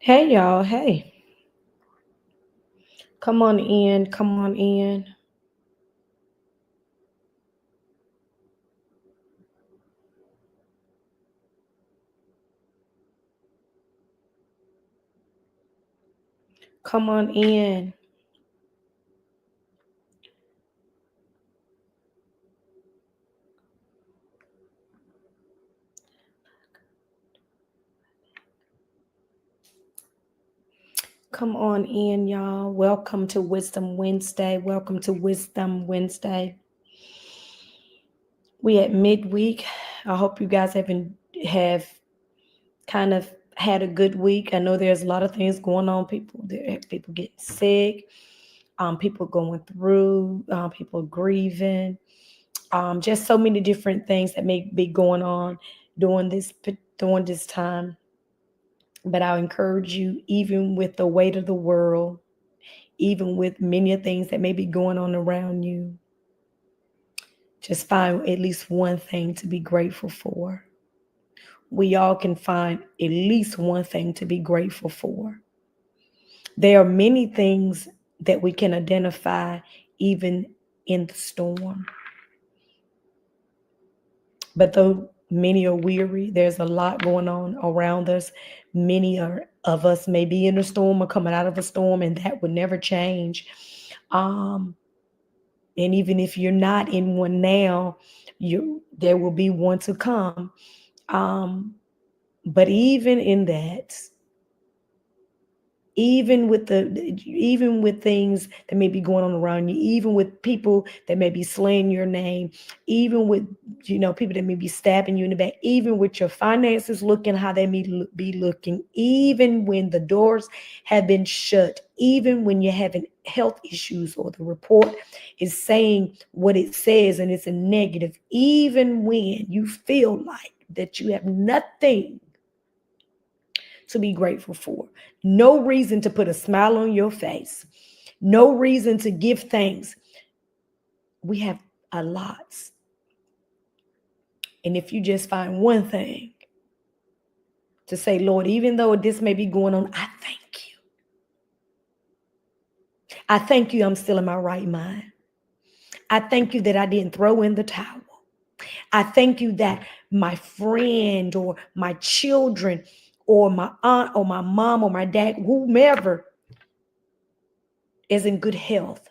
Hey y'all, hey. Come on in, come on in. Come on in. Come on in, y'all. Welcome to Wisdom Wednesday. Welcome to Wisdom Wednesday. We at midweek. I hope you guys have kind of had a good week. I know there's a lot of things going on. People getting sick. People going through. People grieving. Just so many different things that may be going on during this time. But I'll encourage you, even with the weight of the world, even with many things that may be going on around you, just find at least one thing to be grateful for. We all can find at least one thing to be grateful for. There are many things that we can identify even in the storm. But though many are weary, there's a lot going on around us. Of us may be in a storm or coming out of a storm, and that would never change. Um, and even if you're not in one now, there will be one to come. Um, but even in that, even with things that may be going on around you, even with people that may be slaying your name, even with people that may be stabbing you in the back, even with your finances looking how they may be looking, even when the doors have been shut, even when you're having health issues or the report is saying what it says and it's a negative, even when you feel like that you have nothing to be grateful for. No reason to put a smile on your face. No reason to give thanks. We have a lot. And if you just find one thing to say, Lord, even though this may be going on, I thank you. I thank you I'm still in my right mind. I thank you that I didn't throw in the towel. I thank you that my friend or my children or my aunt or my mom or my dad, whomever, is in good health.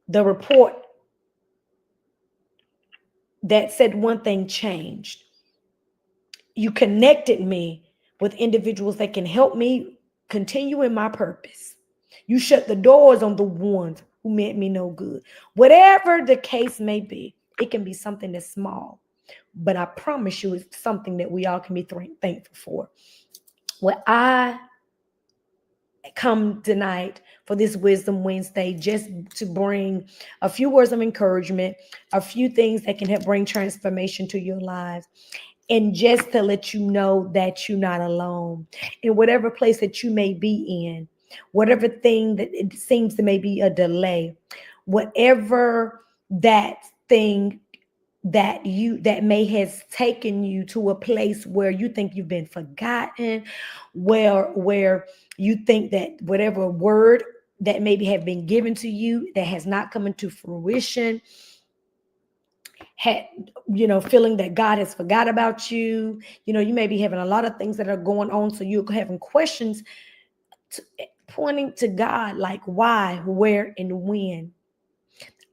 The report that said one thing changed. You connected me with individuals that can help me continue in my purpose. You shut the doors on the ones who meant me no good. Whatever the case may be, it can be something that's small, but I promise you it's something that we all can be thankful for. Well, I come tonight for this Wisdom Wednesday just to bring a few words of encouragement, a few things that can help bring transformation to your lives, and just to let you know that you're not alone in whatever place that you may be in, whatever thing that it seems to may be a delay, whatever that thing that may has taken you to a place where you think you've been forgotten, where you think that whatever word that maybe have been given to you that has not come into fruition, had feeling that God has forgot about you. You may be having a lot of things that are going on, so you're having questions pointing to God, like why, where, and when.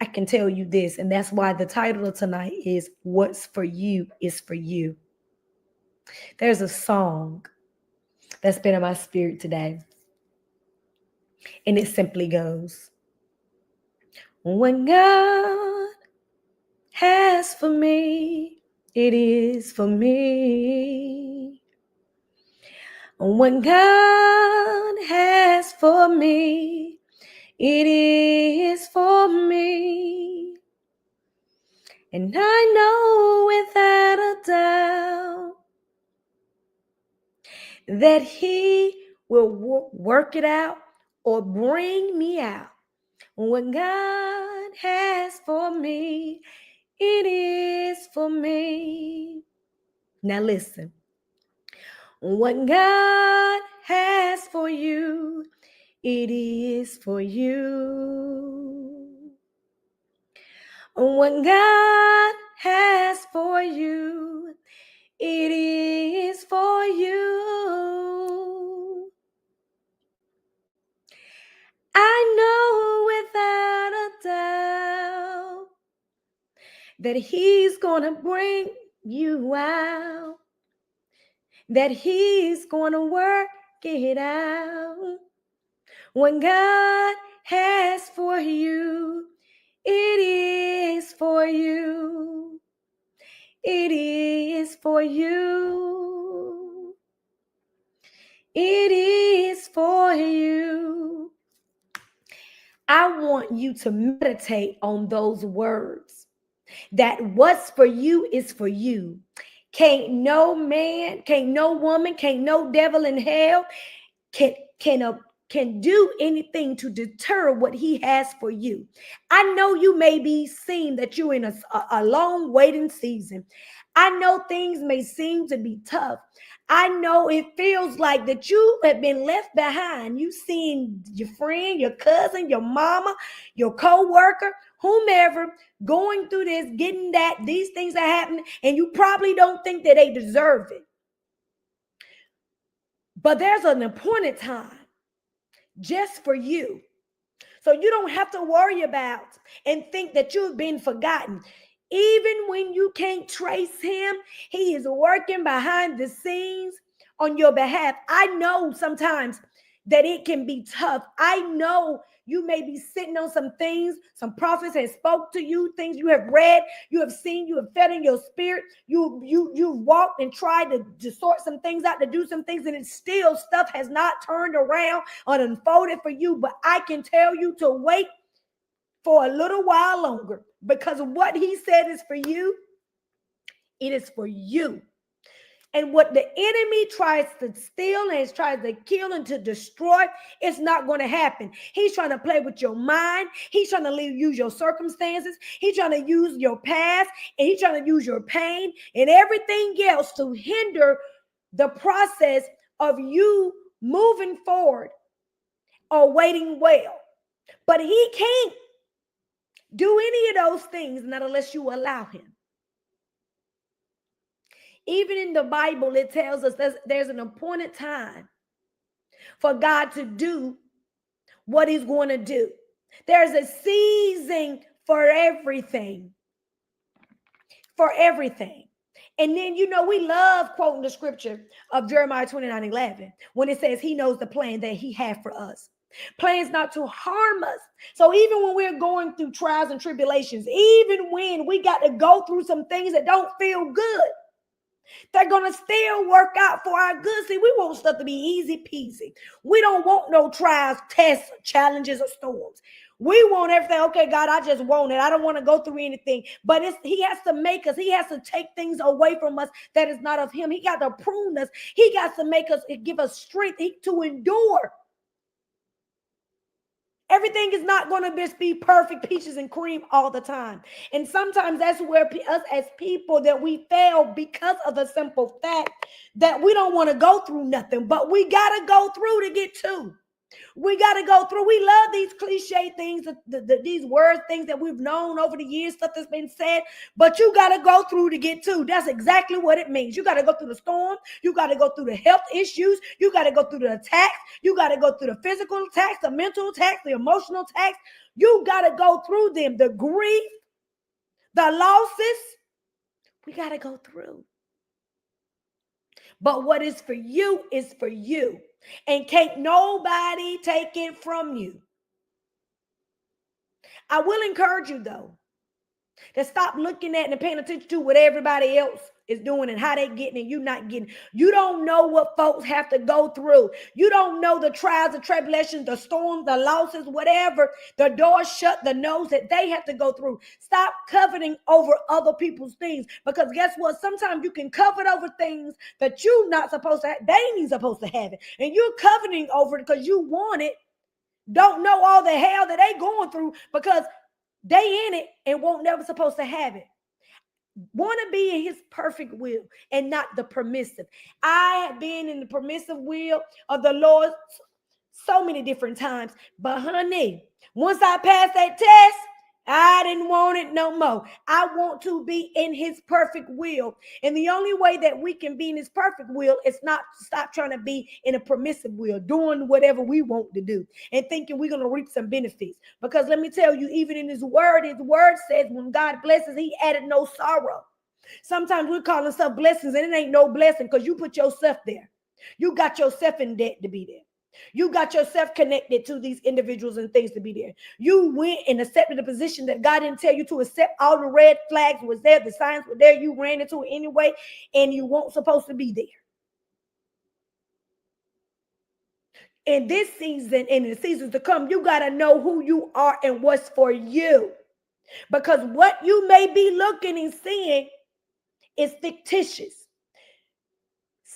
I can tell you this, and that's why the title of tonight is What's for You is for You. There's a song that's been in my spirit today, and it simply goes, when God has for me, it is for me. When God has for me, it is for me. And I know without a doubt that He will work it out or bring me out. When God has for me, it is for me. Now listen. What God has for you, it is for you. What God has for you, it is for you. I know without a doubt that He's gonna bring you out, that He's gonna work it out. What God has for you, it is for you. It is for you. It is for you. I want you to meditate on those words. That what's for you is for you. Can't no man, can't no woman, can't no devil in hell can do anything to deter what he has for you. I know you may be seeing that you're in a long waiting season. I know things may seem to be tough. I know it feels like that you have been left behind. You've seen your friend, your cousin, your mama, your co-worker, whomever going through this, getting that, these things are happening, and you probably don't think that they deserve it. But there's an appointed time just for you. So you don't have to worry about and think that you've been forgotten. Even when you can't trace him, he is working behind the scenes on your behalf. I know sometimes that it can be tough. I know you may be sitting on some things, some prophets have spoke to you, things you have read, you have seen, you have fed in your spirit. You've walked and tried to sort some things out, to do some things, and it's still stuff has not turned around or unfolded for you. But I can tell you to wait for a little while longer, because what he said is for you, it is for you. And what the enemy tries to steal and tries to kill and to destroy, it's not going to happen. He's trying to play with your mind. He's trying to use your circumstances. He's trying to use your past, and he's trying to use your pain and everything else to hinder the process of you moving forward or waiting well. But he can't do any of those things not unless you allow him. Even in the Bible, it tells us there's an appointed time for God to do what he's going to do. There's a season for everything. For everything. And then, we love quoting the scripture of Jeremiah 29:11 when it says he knows the plan that he had for us. Plans not to harm us. So even when we're going through trials and tribulations, even when we got to go through some things that don't feel good, they're going to still work out for our good. See, we want stuff to be easy peasy. We don't want no trials, tests, challenges, or storms. We want everything. Okay, God, I just want it. I don't want to go through anything. But he has to make us. He has to take things away from us that is not of him. He got to prune us. He got to make us, give us strength to endure. Everything is not going to just be perfect peaches and cream all the time. And sometimes that's where us as people that we fail, because of the simple fact that we don't want to go through nothing, but we got to go through to get to. We got to go through. We love these cliche things, these word things that we've known over the years, stuff that's been said, but you got to go through to get to. That's exactly what it means. You got to go through the storm. You got to go through the health issues. You got to go through the attacks. You got to go through the physical attacks, the mental attacks, the emotional attacks. You got to go through them. The grief, the losses, we got to go through. But what is for you is for you. And can't nobody take it from you. I will encourage you, though, to stop looking at and paying attention to what everybody else is doing and how they getting and you not getting. You don't know what folks have to go through. You don't know the trials, the tribulations, the storms, the losses, whatever, the doors shut, the nose that they have to go through. Stop coveting over other people's things, because guess what? Sometimes you can covet over things that you're not supposed to have. They ain't supposed to have it. And you're coveting over it because you want it. Don't know all the hell that they going through because they in it and won't never supposed to have it. want to be in his perfect will and not the permissive. I have been in the permissive will of the Lord so many different times. But honey, once I passed that test, I didn't want it no more. I want to be in his perfect will. And the only way that we can be in his perfect will is not to stop trying to be in a permissive will, doing whatever we want to do and thinking we're going to reap some benefits. Because let me tell you, even in his word says when God blesses, he added no sorrow. Sometimes we're calling stuff blessings and it ain't no blessing because you put yourself there. You got yourself in debt to be there. You got yourself connected to these individuals and things to be there. You went and accepted a position that God didn't tell you to accept. All the red flags was there. The signs were there. You ran into it anyway, and you weren't supposed to be there. In this season and in the seasons to come, you got to know who you are and what's for you. Because what you may be looking and seeing is fictitious.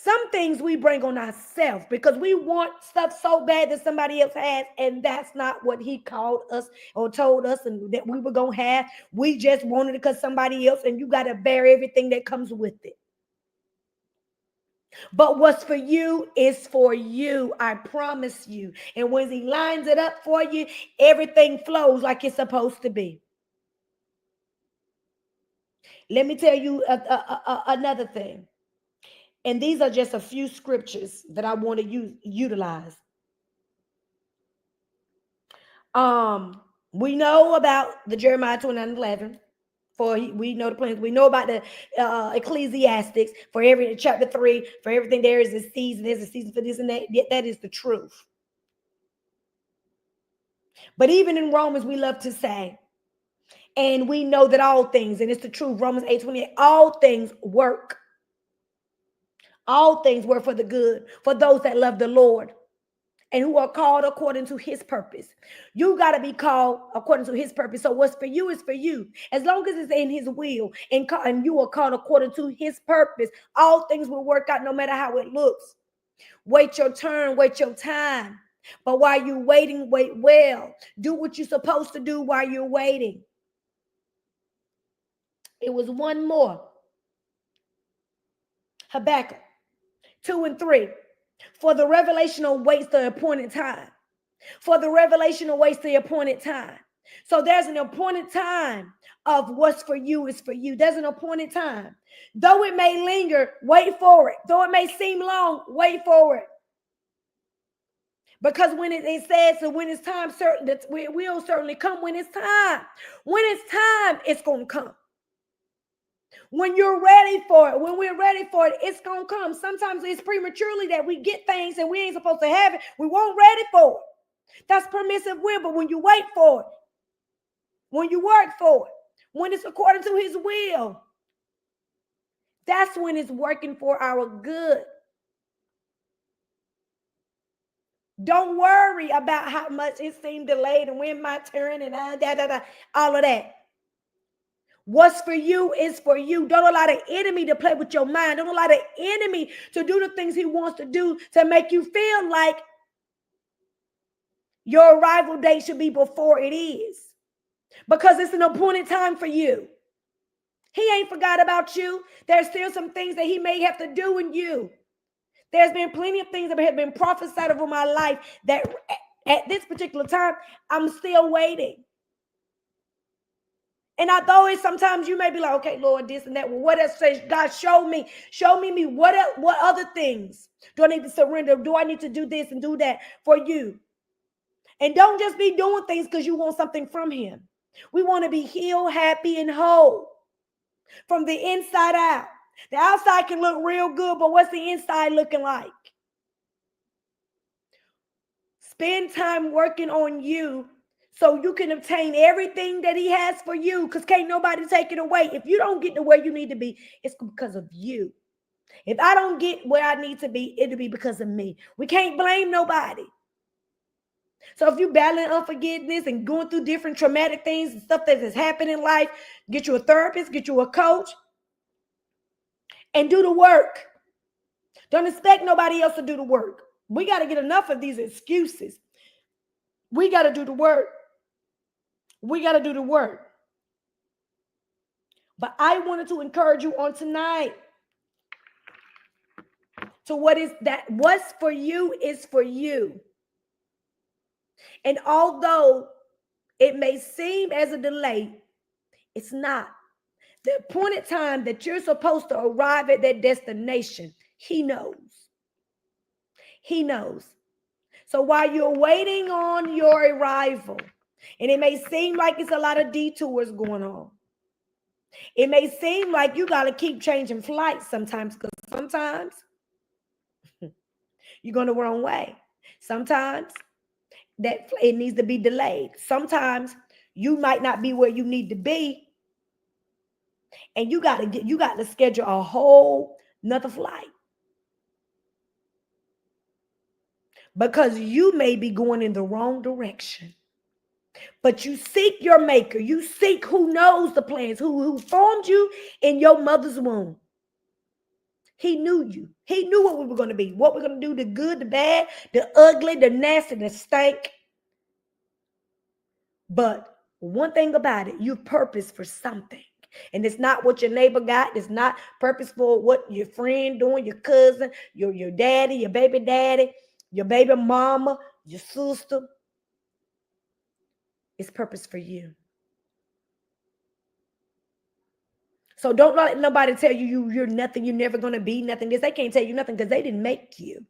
Some things we bring on ourselves because we want stuff so bad that somebody else has, and that's not what he called us or told us and that we were going to have. We just wanted it because somebody else, and you got to bear everything that comes with it. But what's for you is for you, I promise you. And when he lines it up for you, everything flows like it's supposed to be. Let me tell you another thing. And these are just a few scriptures that I want to utilize. We know about the Jeremiah 29:11. For we know the plans. We know about the Ecclesiastics. For every chapter 3, for everything there is a season. There's a season for this and that. That is the truth. But even in Romans, we love to say, and we know that all things, and it's the truth. Romans 8:28, all things work. All things work for the good, for those that love the Lord and who are called according to his purpose. You got to be called according to his purpose. So what's for you is for you. As long as it's in his will and you are called according to his purpose, all things will work out no matter how it looks. Wait your turn, wait your time. But while you're waiting, wait well. Do what you're supposed to do while you're waiting. It was one more. Habakkuk 2:3. For the revelation awaits the appointed time. For the revelation awaits the appointed time. So there's an appointed time of what's for you is for you. There's an appointed time. Though it may linger, wait for it. Though it may seem long, wait for it. Because when it says that when it's time, certain that it will certainly come when it's time. When it's time, it's going to come. When you're ready for it, when we're ready for it, it's going to come. Sometimes it's prematurely that we get things and we ain't supposed to have it. We weren't ready for it. That's permissive will. But when you wait for it, when you work for it, when it's according to his will, that's when it's working for our good. Don't worry about how much it seemed delayed and when my turn and all of that. What's for you is for you. Don't allow the enemy to play with your mind. Don't allow the enemy to do the things he wants to do to make you feel like your arrival date should be before it is. Because it's an appointed time for you. He ain't forgot about you. There's still some things that he may have to do in you. There's been plenty of things that have been prophesied over my life that at this particular time, I'm still waiting. And although it's sometimes you may be like, okay, Lord, this and that. Well, what else says God, show me what other things do I need to surrender? Do I need to do this and do that for you? And don't just be doing things because you want something from him. We want to be healed, happy, and whole from the inside out. The outside can look real good, but what's the inside looking like? Spend time working on you so you can obtain everything that he has for you, because can't nobody take it away. If you don't get to where you need to be, it's because of you. If I don't get where I need to be, it'll be because of me. We can't blame nobody. So if you're battling unforgiveness and going through different traumatic things and stuff that has happened in life, get you a therapist, get you a coach, and do the work. Don't expect nobody else to do the work. We got to get enough of these excuses. We got to do the work. We got to do the work. But I wanted to encourage you on tonight. So what is that? What's for you is for you. And although it may seem as a delay, it's not. The appointed time that you're supposed to arrive at that destination, he knows. He knows. So while you're waiting on your arrival, and it may seem like it's a lot of detours going on, it may seem like you got to keep changing flights sometimes, because sometimes you're going the wrong way. Sometimes that it needs to be delayed. Sometimes you might not be where you need to be, and you got to schedule a whole nother flight, because you may be going in the wrong direction. But you seek your maker. You seek who knows the plans, who formed you in your mother's womb. He knew you. He knew what we were going to be, what we're going to do, the good, the bad, the ugly, the nasty, the stank. But one thing about it, you're purpose for something. And it's not what your neighbor got. It's not purpose for what your friend doing, your cousin, your daddy, your baby daddy, your baby mama, your sister. It's purpose for you. So don't let nobody tell you you're nothing, you're never going to be nothing. They can't tell you nothing because they didn't make you.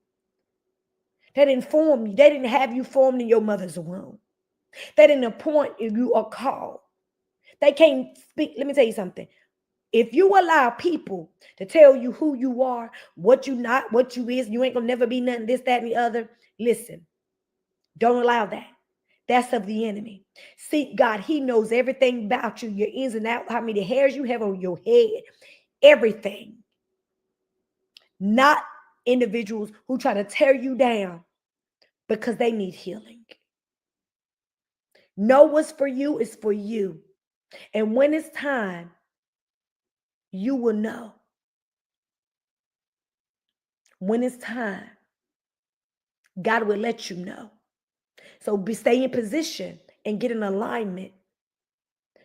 They didn't form you. They didn't have you formed in your mother's womb. They didn't appoint you or call. They can't speak. Let me tell you something. If you allow people to tell you who you are, what you not, what you is, you ain't going to never be nothing, this, that, and the other. Listen, don't allow that. That's of the enemy. Seek God. He knows everything about you, your ins and outs, how many hairs you have on your head, everything. Not individuals who try to tear you down because they need healing. Know what's for you is for you. And when it's time, you will know. When it's time, God will let you know. So stay in position and get in alignment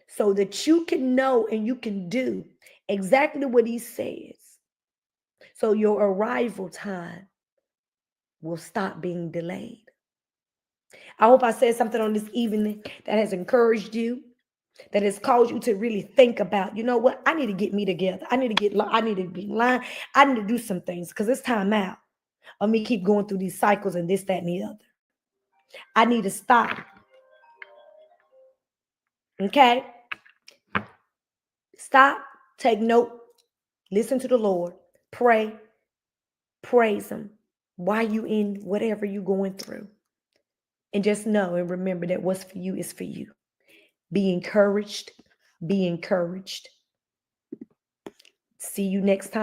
so that you can know and you can do exactly what he says. So your arrival time will stop being delayed. I hope I said something on this evening that has encouraged you, that has caused you to really think about, you know what? I need to get me together. I need to be in line. I need to do some things because it's time out of me keep going through these cycles and this, that, and the other. I need to stop. Okay? Stop, take note, listen to the Lord, pray, praise him while you in whatever you're going through. And just know and remember that what's for you is for you. Be encouraged. Be encouraged. See you next time.